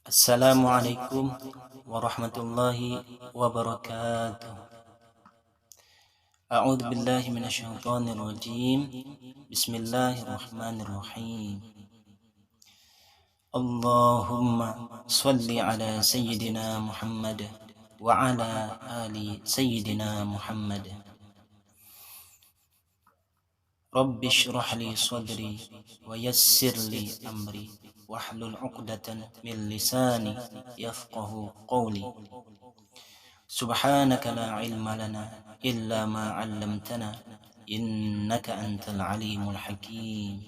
Assalamualaikum warahmatullahi wabarakatuh. A'udzu billahi minasyaitonir rajim. Bismillahirrahmanirrahim. Allahumma shalli ala sayyidina Muhammad wa ala ali sayyidina Muhammad. Rabbi shrah li sadri wa yassir li amri wahlul 'uqdatan min lisani yafqahu qawli. Subhanaka la ilma lana illa ma 'allamtana innaka antal alimul hakim.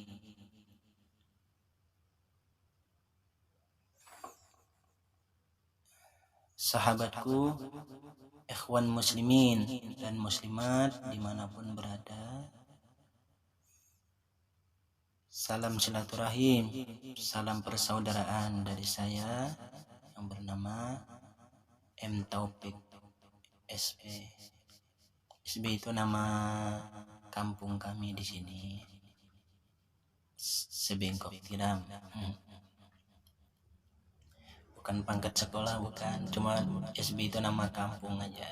Sahabatku, ikhwan muslimin dan muslimat dimanapun berada, salam silaturahim, salam persaudaraan dari saya yang bernama M. Taufik SB. SB itu nama kampung kami di sini. Sebengkok Tiram. Bukan pangkat sekolah, bukan. Cuma SB itu nama kampung aja.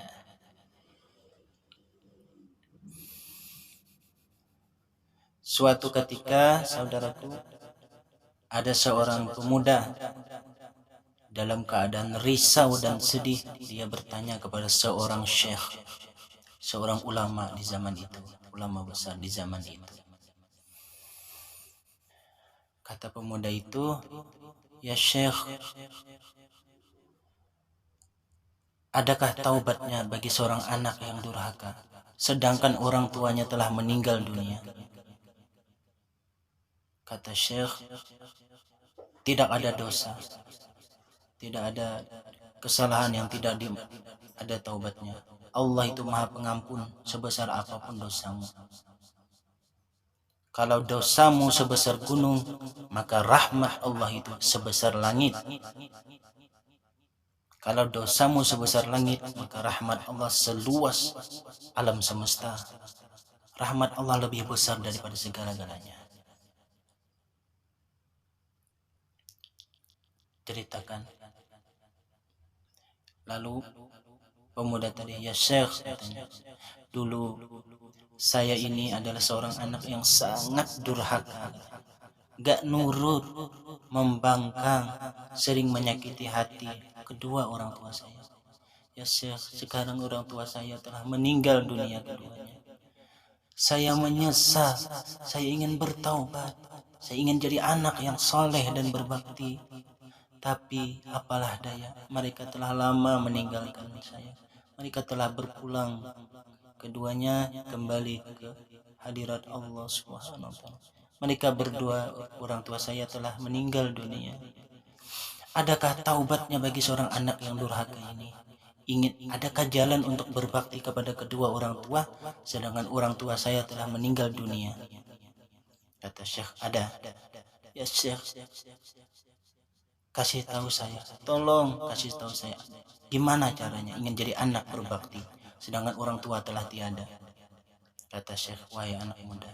Suatu ketika, saudaraku, ada seorang pemuda dalam keadaan risau dan sedih. Dia bertanya kepada seorang syekh, seorang ulama di zaman itu, ulama besar di zaman itu. Kata pemuda itu, "Ya syekh, adakah taubatnya bagi seorang anak yang durhaka, sedangkan orang tuanya telah meninggal dunia?" Kata syekh, "Tidak ada dosa, tidak ada kesalahan yang tidak ada taubatnya. Allah itu maha pengampun sebesar apapun dosamu. Kalau dosamu sebesar gunung, maka rahmat Allah itu sebesar langit. Kalau dosamu sebesar langit, maka rahmat Allah seluas alam semesta. Rahmat Allah lebih besar daripada segala-galanya." Ceritakan. Lalu pemuda tadi, "Ya syekh," katanya, "dulu saya ini adalah seorang anak yang sangat durhaka, gak nurut, membangkang, sering menyakiti hati kedua orang tua saya. Ya syekh, sekarang orang tua saya telah meninggal dunia keduanya. Saya menyesal, saya ingin bertaubat, saya ingin jadi anak yang soleh dan berbakti. Tapi apalah daya, mereka telah lama meninggalkan saya. Mereka telah berpulang, keduanya kembali ke hadirat Allah Subhanahu wa taala. Mereka berdua, orang tua saya telah meninggal dunia. Adakah taubatnya bagi seorang anak yang durhaka ini? Adakah jalan untuk berbakti kepada kedua orang tua sedangkan orang tua saya telah meninggal dunia?" Kata syekh, "Ada. Ya syekh, kasih tahu saya, tolong kasih tahu saya gimana caranya ingin jadi anak berbakti sedangkan orang tua telah tiada." Kata syekh, "Wahai anak muda,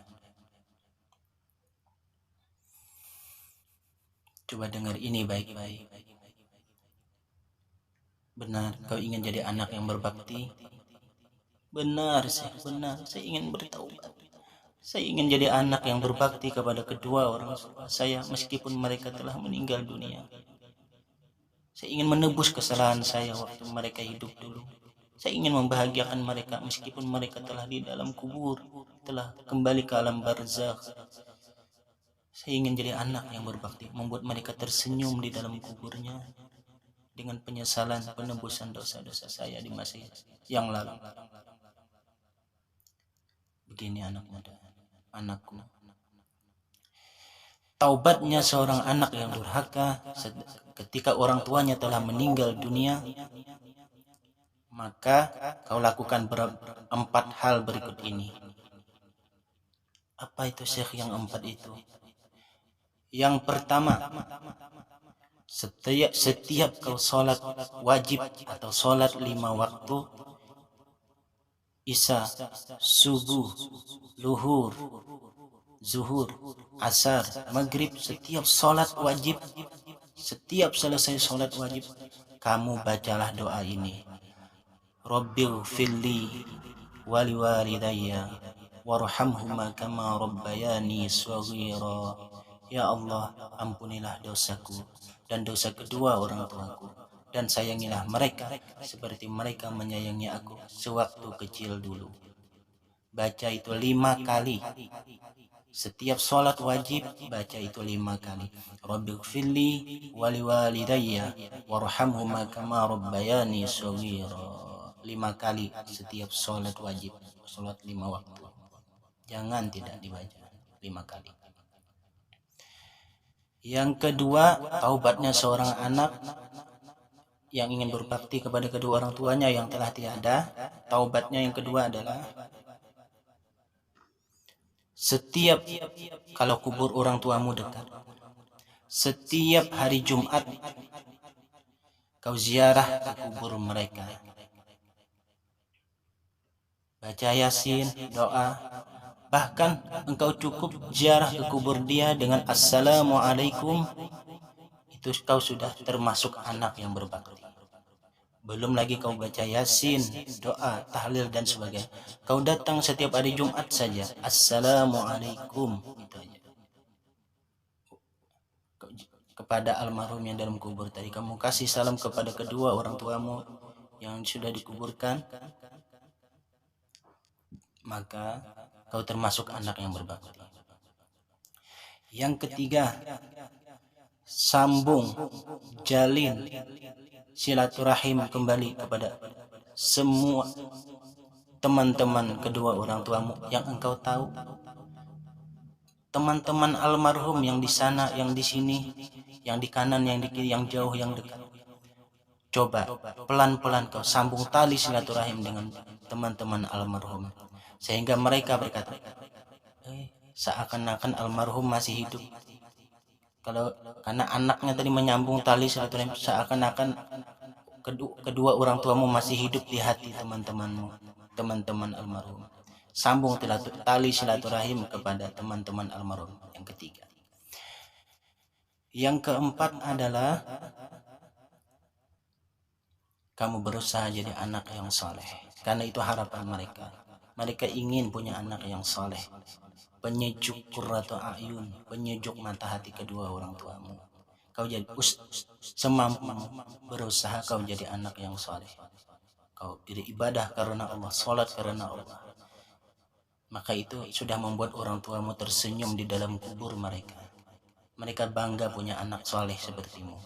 coba dengar ini baik-baik. Benar kau ingin jadi anak yang berbakti?" "Benar syekh, benar. Saya ingin bertaubat. Saya ingin jadi anak yang berbakti kepada kedua orang tua saya meskipun mereka telah meninggal dunia. Saya ingin menebus kesalahan saya waktu mereka hidup dulu. Saya ingin membahagiakan mereka meskipun mereka telah di dalam kubur, telah kembali ke alam barzakh. Saya ingin jadi anak yang berbakti, membuat mereka tersenyum di dalam kuburnya dengan penyesalan penebusan dosa-dosa saya di masa yang lalu." Begini anak muda, anakku. Taubatnya seorang anak yang durhaka ketika orang tuanya telah meninggal dunia, maka kau lakukan 4 hal berikut ini. Apa itu syekh yang 4 itu? Yang pertama, setiap kau sholat wajib atau sholat 5 waktu, Isya, subuh, luhur, zuhur, asar, maghrib, setiap sholat wajib setiap selesai sholat wajib, kamu bacalah doa ini. Rabbil filli wali walidayya warhamhuma kama rabbayani shaghira. Ya Allah, ampunilah dosaku dan dosa kedua orang tuaku, dan sayangilah mereka seperti mereka menyayangi aku sewaktu kecil dulu. Baca itu 5 kali. Setiap sholat wajib baca itu 5 kali. Rabbighfirli wali walidayya warhamhuma kama rabbayani shaghira. 5 kali setiap sholat wajib, sholat 5 waktu. Jangan tidak dibaca 5 kali. Yang kedua, taubatnya seorang anak yang ingin berbakti kepada kedua orang tuanya yang telah tiada. Taubatnya yang kedua adalah setiap kalau kubur orang tuamu dekat, setiap hari Jumat kau ziarah ke kubur mereka, baca Yasin, doa, bahkan engkau cukup ziarah ke kubur dia dengan Assalamualaikum, itu kau sudah termasuk anak yang berbakti. Belum lagi kau baca Yasin, doa, tahlil dan sebagainya. Kau datang setiap hari Jumat saja, Assalamualaikum, itu aja. Kepada almarhum yang dalam kubur tadi, kamu kasih salam kepada kedua orang tuamu yang sudah dikuburkan, maka kau termasuk anak yang berbakti. Yang ketiga, sambung, jalin silaturahim kembali kepada semua teman-teman kedua orang tuamu yang engkau tahu, teman-teman almarhum yang di sana, yang di sini, yang di kanan, yang di kiri, yang jauh, yang dekat. Coba pelan-pelan kau sambung tali silaturahim dengan teman-teman almarhum, sehingga mereka berkata, seakan-akan almarhum masih hidup. Karena anaknya tadi menyambung tali silaturahim, seakan-akan kedua orang tuamu masih hidup di hati teman-temanmu, teman-teman almarhum. Sambung tali silaturahim kepada teman-teman almarhum. Yang ketiga. Yang keempat adalah kamu berusaha jadi anak yang soleh, karena itu harapan mereka. Mereka ingin punya anak yang soleh, penyejuk qurratu a'yun, penyejuk mata hati kedua orang tuamu. Kau jadi semampumu berusaha kau jadi anak yang soleh. Kau beribadah karena Allah, sholat karena Allah. Maka itu sudah membuat orang tuamu tersenyum di dalam kubur mereka. Mereka bangga punya anak soleh sepertimu.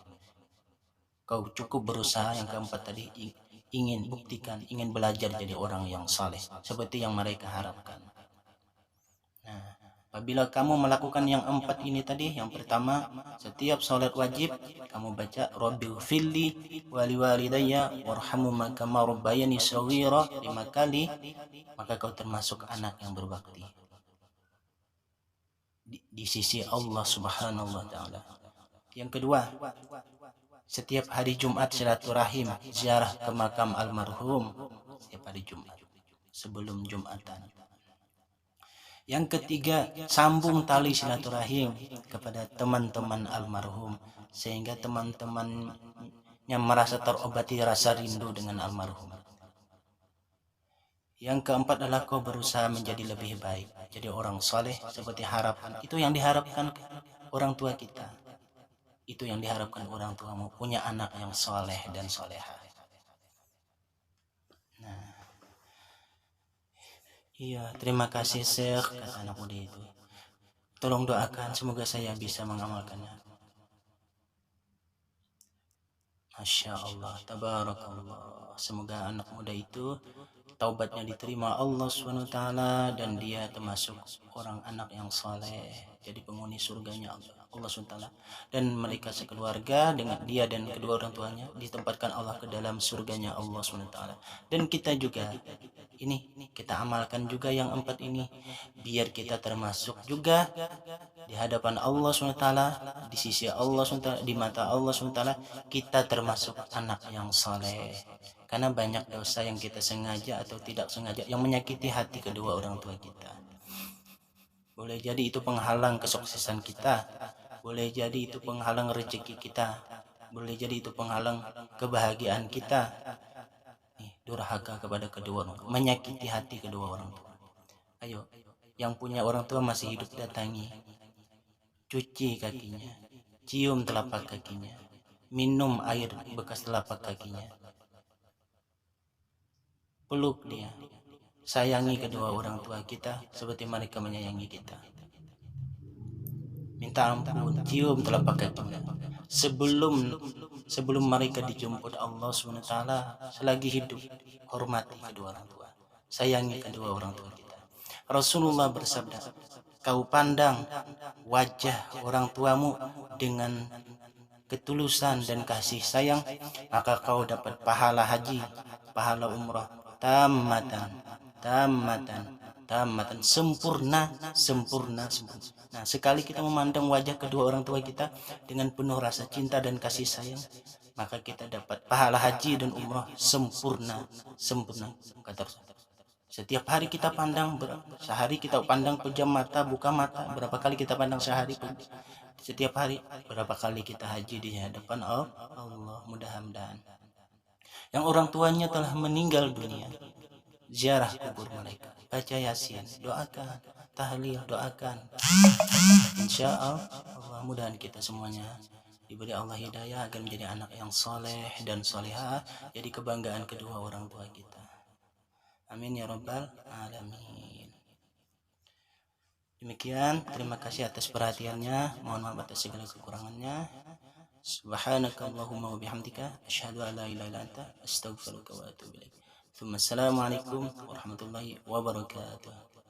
Kau cukup berusaha. Yang keempat tadi, ingin buktikan, ingin belajar jadi orang yang soleh seperti yang mereka harapkan. Nah, apabila kamu melakukan yang 4 ini tadi, yang pertama, setiap sholat wajib kamu baca Rabbighfirli wali walidayya warhamhuma kama rabbayani shaghira 5 kali, maka kau termasuk anak yang berbakti di sisi Allah Subhanahu wa taala. Yang kedua, setiap hari Jumat silaturahim, ziarah ke makam almarhum setiap hari Jumat sebelum Jumatan. Yang ketiga, sambung tali silaturahim kepada teman-teman almarhum, sehingga teman-teman yang merasa terobati rasa rindu dengan almarhum. Yang keempat adalah kau berusaha menjadi lebih baik, jadi orang soleh seperti harapan. Itu yang diharapkan orang tua kita. Itu yang diharapkan orang tuamu, punya anak yang soleh dan soleha. Nah, iya, terima kasih Syekh, kata anak muda itu. Tolong doakan, semoga saya bisa mengamalkannya. Masya Allah, tabarakallah. Semoga anak muda itu taubatnya diterima Allah SWT, dan dia termasuk orang anak yang saleh, jadi penghuni surganya Allah SWT, dan mereka sekeluarga dengan dia dan kedua orang tuanya ditempatkan Allah ke dalam surganya Allah SWT. Dan kita juga ini kita amalkan juga yang 4 ini, biar kita termasuk juga di hadapan Allah SWT, di sisi Allah SWT, di mata Allah SWT, kita termasuk anak yang saleh. Karena banyak dosa yang kita sengaja atau tidak sengaja yang menyakiti hati kedua orang tua kita. Boleh jadi itu penghalang kesuksesan kita, boleh jadi itu penghalang rezeki kita, boleh jadi itu penghalang kebahagiaan kita. Nih, durhaka kepada kedua orang tua, menyakiti hati kedua orang tua. Ayo, yang punya orang tua masih hidup, datangi, cuci kakinya, cium telapak kakinya, minum air bekas telapak kakinya, peluk dia, sayangi kedua orang tua kita seperti mereka menyayangi kita. Minta ampun, cium telapak kakinya. Sebelum mereka dijemput Allah SWT selagi hidup, hormati kedua orang tua, sayangi kedua orang tua kita. Rasulullah bersabda, kau pandang wajah orang tuamu dengan ketulusan dan kasih sayang, maka kau dapat pahala haji, pahala umrah, tamatan, sempurna. Nah, sekali kita memandang wajah kedua orang tua kita dengan penuh rasa cinta dan kasih sayang, maka kita dapat pahala haji dan umrah sempurna. Kata Rasul. Setiap hari kita pandang, sehari kita pandang pejam mata, buka mata, berapa kali kita pandang sehari, setiap hari, berapa kali kita haji di hadapan Allah. Mudah-mudahan yang orang tuanya telah meninggal dunia, ziarah kubur mereka, baca yasin, doakan, tahlil, doakan. Insya Allah mudahan kita semuanya diberi Allah hidayah agar menjadi anak yang soleh dan solehah, jadi kebanggaan kedua orang tua kita. Amin ya rabbal alamin. Demikian, terima kasih atas perhatiannya. Mohon maaf atas segala kekurangannya. Subhanakallahumma wa bihamdika asyhadu an la ilaha illa anta astaghfiruka wa atubu ilaik. Assalamualaikum warahmatullahi wabarakatuh.